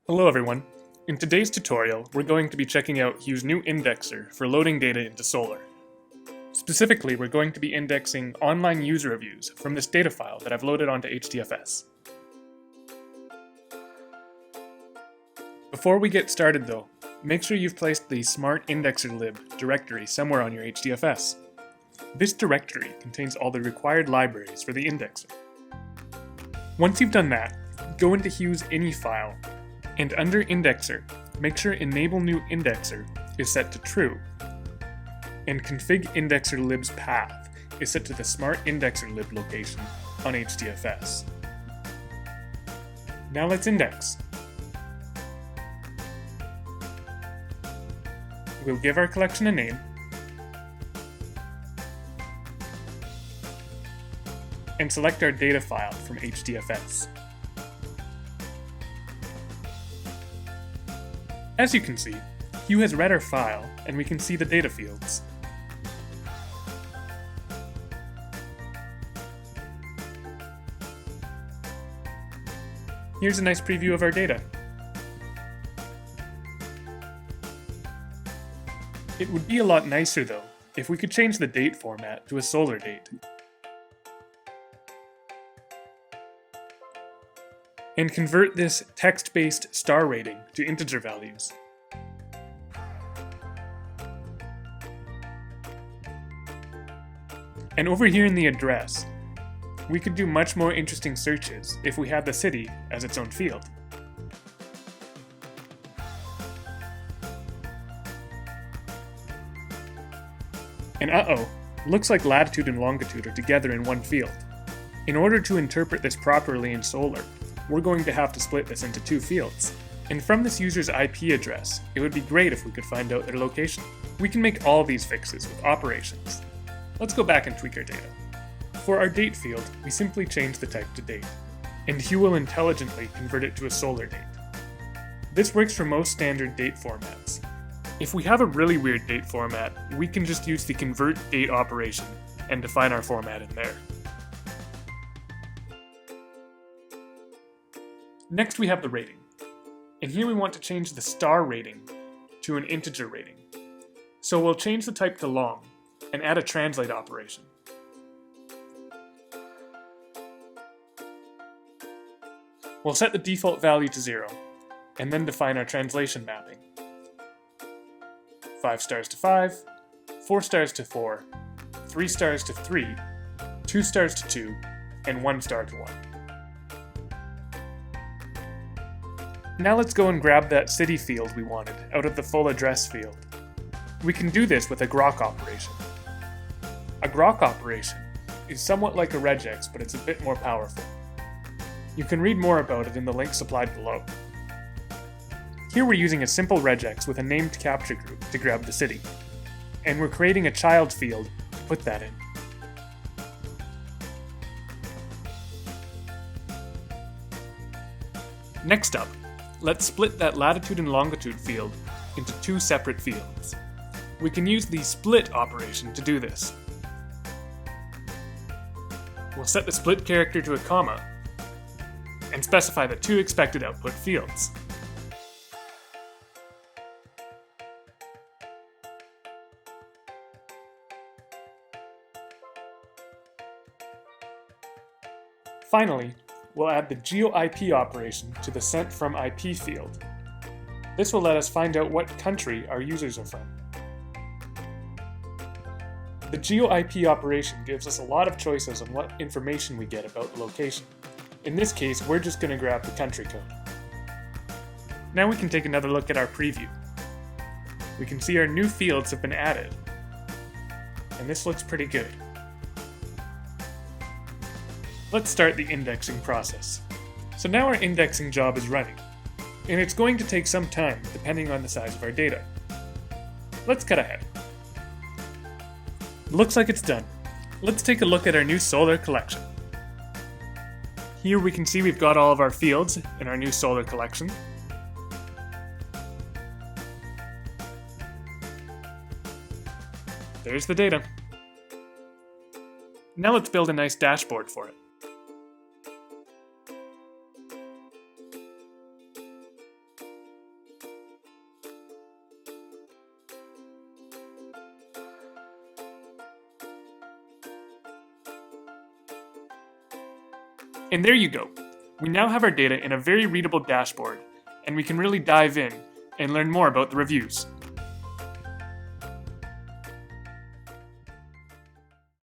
Hello everyone. In today's tutorial, we're going to be checking out Hue's new indexer for loading data into Solr. Specifically, we're going to be indexing online user reviews from this data file that I've loaded onto HDFS. Before we get started though, make sure you've placed the smart indexer lib directory somewhere on your HDFS. This directory contains all the required libraries for the indexer. Once you've done that, go into Hue's ini file, and under Indexer, make sure Enable New Indexer is set to True, and Config Indexer Lib's path is set to the Smart Indexer Lib location on HDFS. Now let's index. We'll give our collection a name, and select our data file from HDFS. As you can see, Hue has read our file, and we can see the data fields. Here's a nice preview of our data. It would be a lot nicer though, if we could change the date format to a Solr date. And convert this text-based star rating to integer values. And over here in the address, we could do much more interesting searches if we had the city as its own field. And looks like latitude and longitude are together in one field. In order to interpret this properly in Solr, we're going to have to split this into two fields. And from this user's IP address, it would be great if we could find out their location. We can make all these fixes with operations. Let's go back and tweak our data. For our date field, we simply change the type to date, and Hue will intelligently convert it to a Solr date. This works for most standard date formats. If we have a really weird date format, we can just use the convert date operation and define our format in there. Next we have the rating, and here we want to change the star rating to an integer rating. So we'll change the type to long, and add a translate operation. We'll set the default value to 0, and then define our translation mapping. 5 stars to 5, 4 stars to 4, 3 stars to 3, 2 stars to 2, and 1 star to 1. Now let's go and grab that city field we wanted out of the full address field. We can do this with a grok operation. A grok operation is somewhat like a regex, but it's a bit more powerful. You can read more about it in the link supplied below. Here we're using a simple regex with a named capture group to grab the city, and we're creating a child field to put that in. Next up, let's split that latitude and longitude field into two separate fields. We can use the split operation to do this. We'll set the split character to a comma, and specify the two expected output fields. Finally, we'll add the GeoIP operation to the sent from IP field. This will let us find out what country our users are from. The GeoIP operation gives us a lot of choices on what information we get about the location. In this case, we're just going to grab the country code. Now we can take another look at our preview. We can see our new fields have been added, and this looks pretty good. Let's start the indexing process. So now our indexing job is running, and it's going to take some time depending on the size of our data. Let's cut ahead. Looks like it's done. Let's take a look at our new Solr collection. Here we can see we've got all of our fields in our new Solr collection. There's the data. Now let's build a nice dashboard for it. And there you go. We now have our data in a very readable dashboard, and we can really dive in and learn more about the reviews.